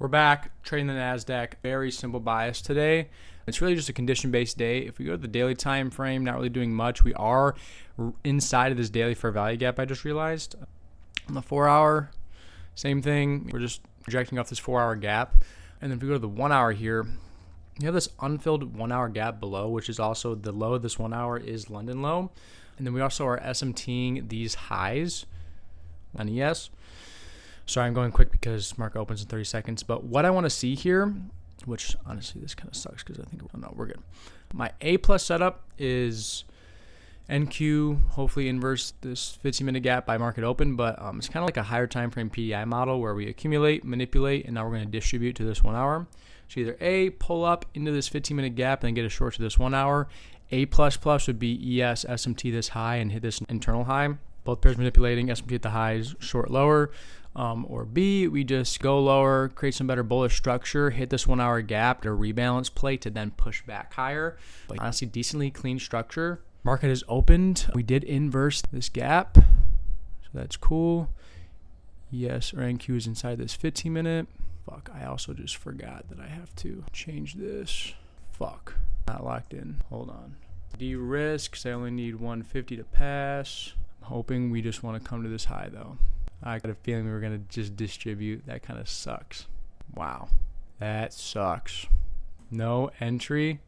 We're back trading the NASDAQ. Very simple bias today. It's really just a condition-based day. If we go to the daily time frame, not really doing much. We are inside of this daily fair value gap, I just realized. On the 4 hour, same thing. We're just projecting off this 4 hour gap. And then if we go to the 1 hour here, you have this unfilled 1 hour gap below, which is also the low of this 1 hour is London low. And then we also are SMTing these highs on ES. Sorry, I'm going quick because market opens in 30 seconds. But what I want to see here, which honestly this kind of sucks because I think, oh no, we're good. My A plus setup is NQ, hopefully inverse this 15-minute gap by market open, but it's kind of like a higher time frame PDI model where we accumulate, manipulate, and now we're going to distribute to this 1 hour. So either A, pull up into this 15-minute gap and then get a short to this 1 hour. A plus plus would be ES, SMT this high and hit this internal high. Both pairs manipulating, SMT at the highs, short lower. Or B, we just go lower, create some better bullish structure, hit this 1 hour gap, to rebalance play to then push back higher. But honestly, decently clean structure. Market has opened. We did inverse this gap, so that's cool. Yes, or NQ is inside this 15-minute. Fuck, I also just forgot that I have to change this. Fuck, not locked in. Hold on. De-risk, because I only need 150 to pass. I'm hoping we just want to come to this high though. I got a feeling we were going to just distribute. That kind of sucks. Wow. That sucks. No entry.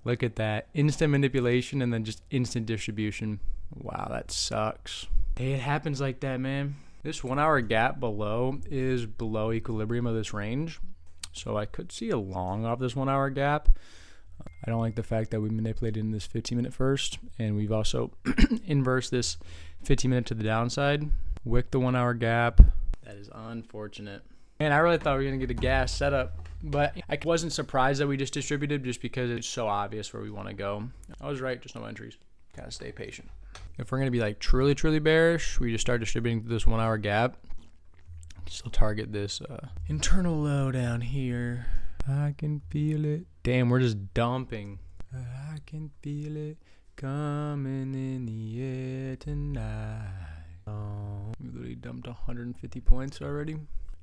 Look at that. Instant manipulation and then just instant distribution. Wow, that sucks. Hey, it happens like that, man. This 1 hour gap below is below equilibrium of this range. So I could see a long off this 1 hour gap. I don't like the fact that we manipulated in this 15-minute first. And we've also inversed this 15-minute to the downside. Wick the 1 hour gap. That is unfortunate. Man, I really thought we were going to get a gas setup, but I wasn't surprised that we just distributed just because it's so obvious where we want to go. I was right, just no entries. Kind of stay patient. If we're going to be like truly bearish, we just start distributing through this 1 hour gap. Still target this internal low down here. I can feel it. Damn, we're just dumping. I can feel it coming in the air tonight. We literally dumped 150 points already.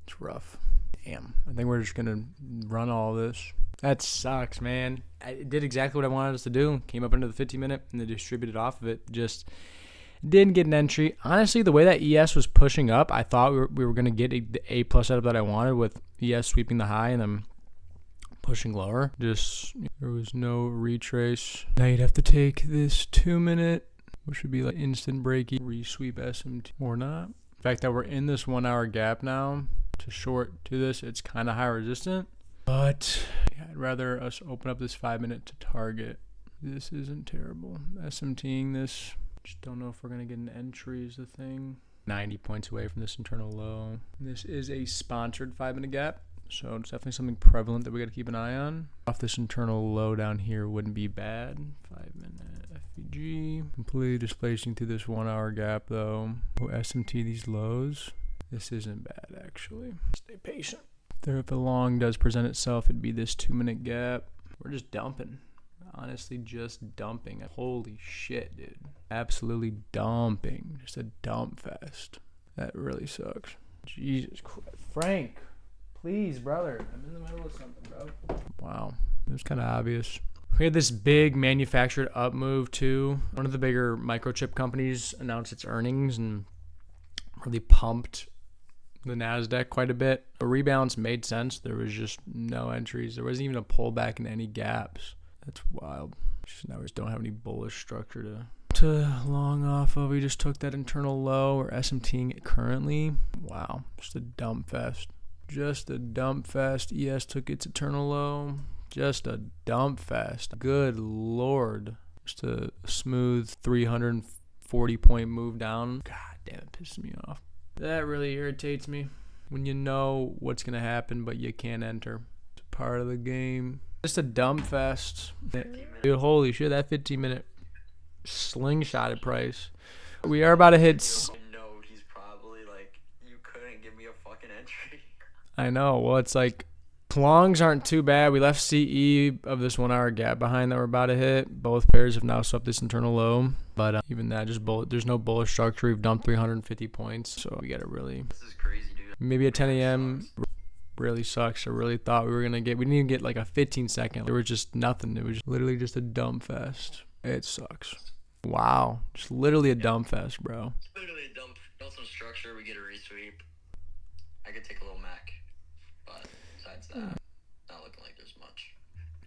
It's rough. Damn. I think we're just going to run all this. That sucks, man. It did exactly what I wanted us to do. Came up into the 50-minute and then distributed off of it. Just didn't get an entry. Honestly, the way that ES was pushing up, I thought we were going to get the A plus setup that I wanted with ES sweeping the high and then pushing lower. Just, there was no retrace. Now you'd have to take this 2-minute, which would be like instant breaky, resweep SMT or not. The fact that we're in this 1 hour gap now to short to this, it's kind of high resistant. But yeah, I'd rather us open up this 5-minute to target. This isn't terrible. SMTing this, just don't know if we're going to get an entry is the thing. 90 points away from this internal low. This is a sponsored 5-minute gap. So it's definitely something prevalent that we got to keep an eye on. Off this internal low down here wouldn't be bad. 5-minute FVG. Completely displacing through this 1 hour gap though. Oh, SMT these lows. This isn't bad actually. Stay patient. If a long does present itself, it'd be this 2-minute gap. We're just dumping. Honestly, just dumping. Holy shit, dude. Absolutely dumping. Just a dump fest. That really sucks. Jesus Christ. Frank. Please, brother. I'm in the middle of something, bro. Wow. It was kind of obvious. We had this big manufactured up move, too. One of the bigger microchip companies announced its earnings and really pumped the NASDAQ quite a bit. A rebalance made sense. There was just no entries. There wasn't even a pullback in any gaps. That's wild. Just now we just don't have any bullish structure to long off of. We just took that internal low or SMTing it currently. Wow. Just a dump fest. Just a dump fest. ES took its eternal low. Just a dump fest. Good Lord. Just a smooth 340 point move down. God damn, it pisses me off. That really irritates me. When you know what's going to happen, but you can't enter. It's part of the game. Just a dump fest. Dude, holy shit, that 15-minute slingshotted price. We are about to hit... He's probably like, you couldn't give me a fucking entry. I know. Well, it's like longs aren't too bad. We left CE of this 1 hour gap behind that we're about to hit. Both pairs have now swept this internal low. But even that, just there's no bullish structure. We've dumped 350 points. So we got to really... This is crazy, dude. Maybe at 10 a.m. Really sucks. I really thought we didn't even get like a 15-second. There was just nothing. It was literally just a dumb fest. It sucks. Wow. Just literally a dumb fest, bro. Literally a dump. Built some structure. We get a resweep. I could take a little Mac, but besides that, not looking like there's much.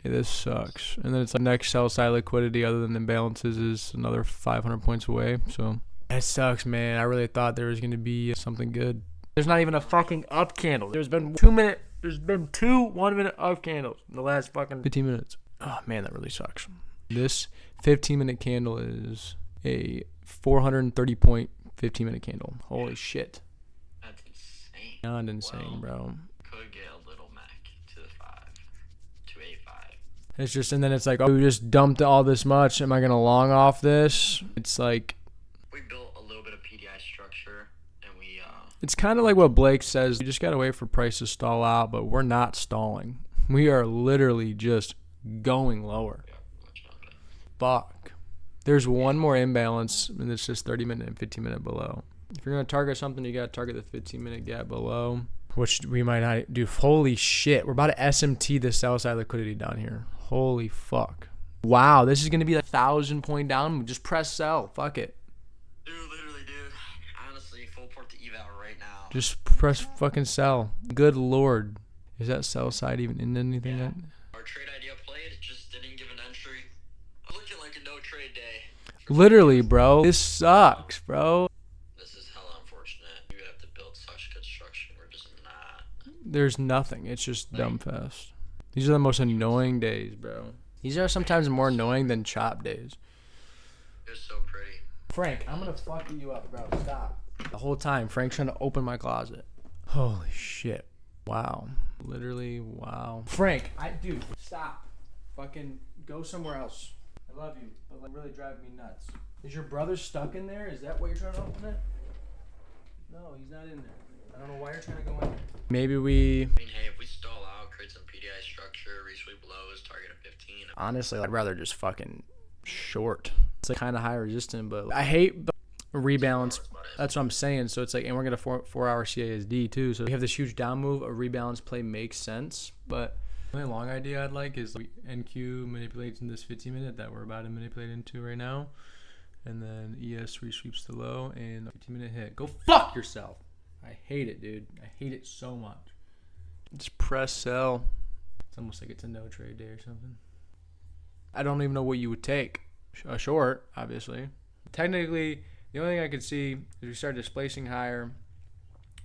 Yeah, this sucks. And then it's like next sell side liquidity other than imbalances is another 500 points away. So that sucks, man. I really thought there was going to be something good. There's not even a fucking up candle. There's been 2 1-minute up candles in the last fucking 15 minutes. Oh, man, that really sucks. This 15-minute candle is a 430-point 15-minute candle. Holy shit. That's insane. Beyond insane, bro. Could get a little Mac to the 5, to A5. It's just, and then it's like, oh, we just dumped all this much. Am I going to long off this? It's like, We built a little bit of PDI structure, and we, it's kind of like what Blake says. You just got to wait for price to stall out, but we're not stalling. We are literally just going lower. Fuck. There's one more imbalance, and it's just 30-minute and 15-minute below. If you're going to target something, you got to target the 15-minute gap below, which we might not do. Holy shit. We're about to SMT the sell side liquidity down here. Holy fuck. Wow, this is going to be a 1,000-point down. Just press sell. Fuck it. Dude, literally, dude. Honestly, full port to eval right now. Just press fucking sell. Good lord. Is that sell side even in anything yet? Our trade idea played, just didn't give an entry. Looking like a no trade day. Literally, bro. This sucks, bro. This is hella unfortunate. You have to build such construction. We're just not. There's nothing. It's just dumb fest. These are the most annoying days, bro. These are sometimes more annoying than chop days. It was so pretty. Frank, I'm gonna fuck you up, bro. Stop. The whole time, Frank's trying to open my closet. Holy shit. Wow. Literally, wow. Frank, dude, stop. Fucking go somewhere else. I love you, but like really driving me nuts. Is your brother stuck in there? Is that why you're trying to open it? No, he's not in there. I don't know why you're trying to go in there. Maybe we... I mean, hey, if we stall out, create some PDI structure, resweep lows, target a 15. Honestly, I'd rather just fucking short. It's like kind of high resistant, but I hate rebalance. That's what I'm saying. So it's like, and we're going to 4-hour CASD too. So we have this huge down move. A rebalance play makes sense. But the only long idea I'd like is like NQ manipulates in this 15-minute that we're about to manipulate into right now. And then ES resweeps to low and a 15-minute hit. Go fuck yourself. I hate it, dude. I hate it so much. Just press sell. It's almost like it's a no trade day or something. I don't even know what you would take. A short, obviously. Technically, the only thing I could see is we start displacing higher.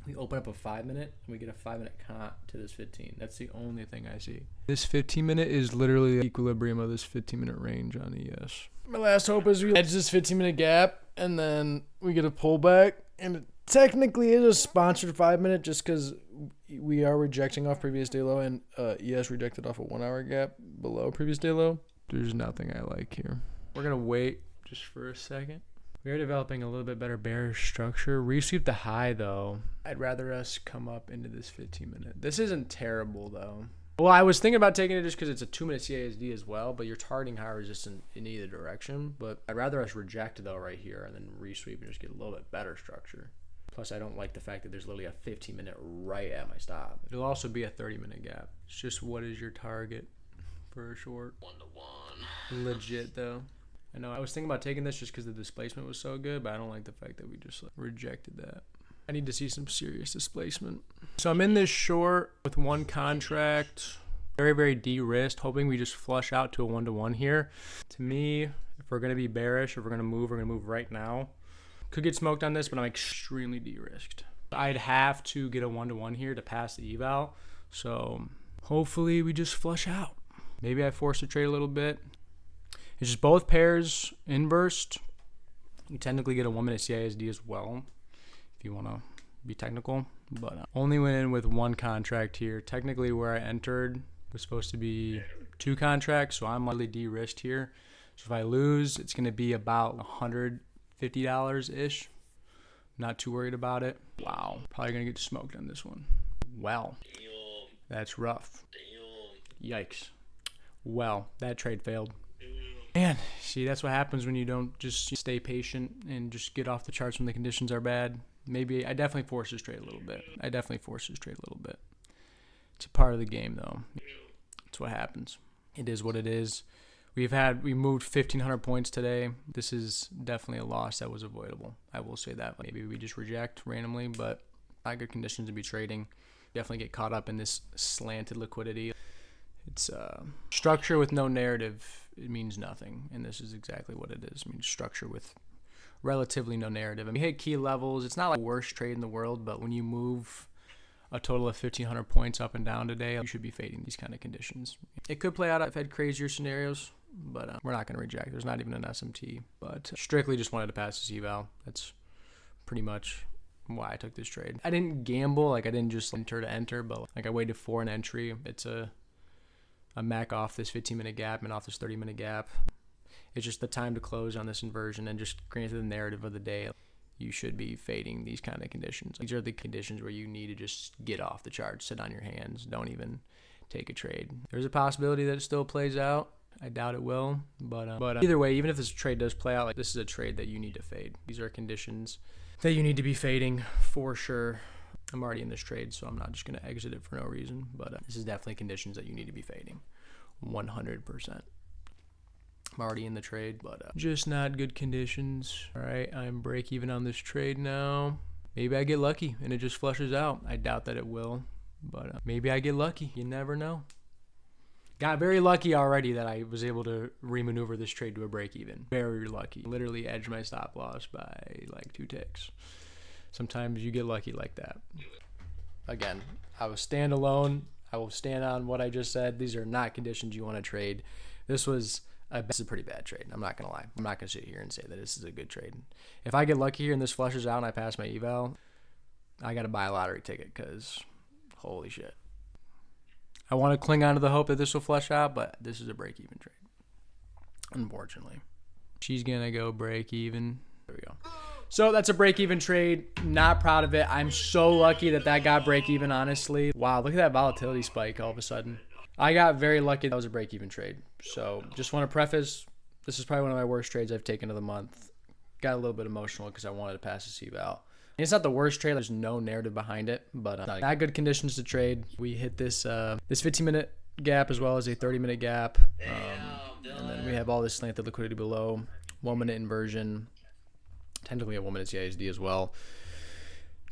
We open up a 5-minute and we get a 5-minute comp to this 15. That's the only thing I see. This 15-minute is literally the equilibrium of this 15-minute range on ES. My last hope is we edge this 15-minute gap and then we get a pullback. And it technically is a sponsored 5-minute just because we are rejecting off previous day low and ES rejected off a 1-hour gap below previous day low. There's nothing I like here. We're going to wait just for a second. We are developing a little bit better bearish structure. Resweep the high, though. I'd rather us come up into this 15-minute. This isn't terrible, though. Well, I was thinking about taking it just because it's a 2-minute CASD as well, but you're targeting high resistance in either direction. But I'd rather us reject, though, right here and then resweep and just get a little bit better structure. Plus, I don't like the fact that there's literally a 15-minute right at my stop. It'll also be a 30-minute gap. It's just what is your target for a short? 1-to-1. Legit, though. I know I was thinking about taking this just because the displacement was so good, but I don't like the fact that we just rejected that. I need to see some serious displacement. So I'm in this short with one contract, very, very de-risked, hoping we just flush out to a 1-to-1 here. To me, if we're going to be bearish, if we're going to move right now. Could get smoked on this, but I'm extremely de-risked. I'd have to get a 1-to-1 here to pass the eval. So hopefully we just flush out. Maybe I force a trade a little bit. It's just both pairs inversed. You technically get a 1-minute CISD as well if you want to be technical. But only went in with one contract here. Technically where I entered was supposed to be 2 contracts, so I'm really de-risked here. So if I lose, it's going to be about $150-ish. Not too worried about it. Wow. Probably going to get smoked on this one. Well, that's rough. Yikes. Well, that trade failed. Man, see, that's what happens when you don't just stay patient and just get off the charts when the conditions are bad. Maybe I definitely force this trade a little bit. It's a part of the game, though. It's what happens. It is what it is. We moved 1,500 points today. This is definitely a loss that was avoidable. I will say that. Maybe we just reject randomly, but not good conditions to be trading. Definitely get caught up in this slanted liquidity. It's structure with no narrative. It means nothing, and this is exactly what it is. I mean, structure with relatively no narrative. I mean, you hit key levels. It's not like the worst trade in the world, but when you move a total of 1,500 points up and down today, you should be fading these kind of conditions. It could play out. I've had crazier scenarios, but we're not going to reject. There's not even an SMT, but strictly just wanted to pass this eval. That's pretty much why I took this trade. I didn't gamble. Like, I didn't just enter to enter, but like I waited for an entry. It's a MAC off this 15-minute gap and off this 30-minute gap. It's just the time to close on this inversion, and just granted the narrative of the day, you should be fading these kind of conditions. These are the conditions where you need to just get off the chart, sit on your hands, don't even take a trade. There's a possibility that it still plays out. I doubt it will, but either way, even if this trade does play out, like, this is a trade that you need to fade. These are conditions that you need to be fading for sure. I'm already in this trade, so I'm not just going to exit it for no reason, but this is definitely conditions that you need to be fading 100%. I'm already in the trade, but just not good conditions. All right, I'm break even on this trade now. Maybe I get lucky and it just flushes out. I doubt that it will, but maybe I get lucky. You never know. Got very lucky already that I was able to remaneuver this trade to a break even. Very lucky. Literally edged my stop loss by like 2 ticks. Sometimes you get lucky like that. Again, I will stand alone. I will stand on what I just said. These are not conditions you want to trade. This is a pretty bad trade. I'm not going to lie. I'm not going to sit here and say that this is a good trade. If I get lucky here and this flushes out and I pass my eval, I got to buy a lottery ticket because holy shit. I want to cling on to the hope that this will flush out, but this is a break-even trade, unfortunately. She's going to go break-even. There we go. So that's a break-even trade. Not proud of it. I'm so lucky that got break-even, honestly. Wow, look at that volatility spike all of a sudden. I got very lucky that was a break-even trade. So just want to preface, this is probably one of my worst trades I've taken of the month. Got a little bit emotional because I wanted to pass this eval. It's not the worst trade. There's no narrative behind it, but not good conditions to trade. We hit this 15-minute gap as well as a 30-minute gap. And then we have all this slanted liquidity below. 1-minute inversion. Technically a 1-minute CISD as well.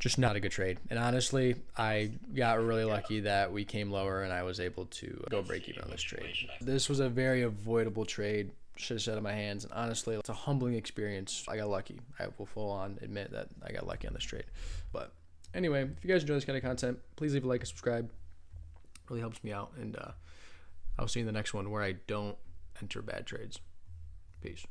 Just not a good trade. And honestly, I got really lucky that we came lower and I was able to go break even on this trade. This was a very avoidable trade. Should have sat on my hands, and honestly, it's a humbling experience. I got lucky. I will full on admit that I got lucky on this trade. But anyway, if you guys enjoy this kind of content, please leave a like and subscribe. It really helps me out, and I'll see you in the next one where I don't enter bad trades. Peace.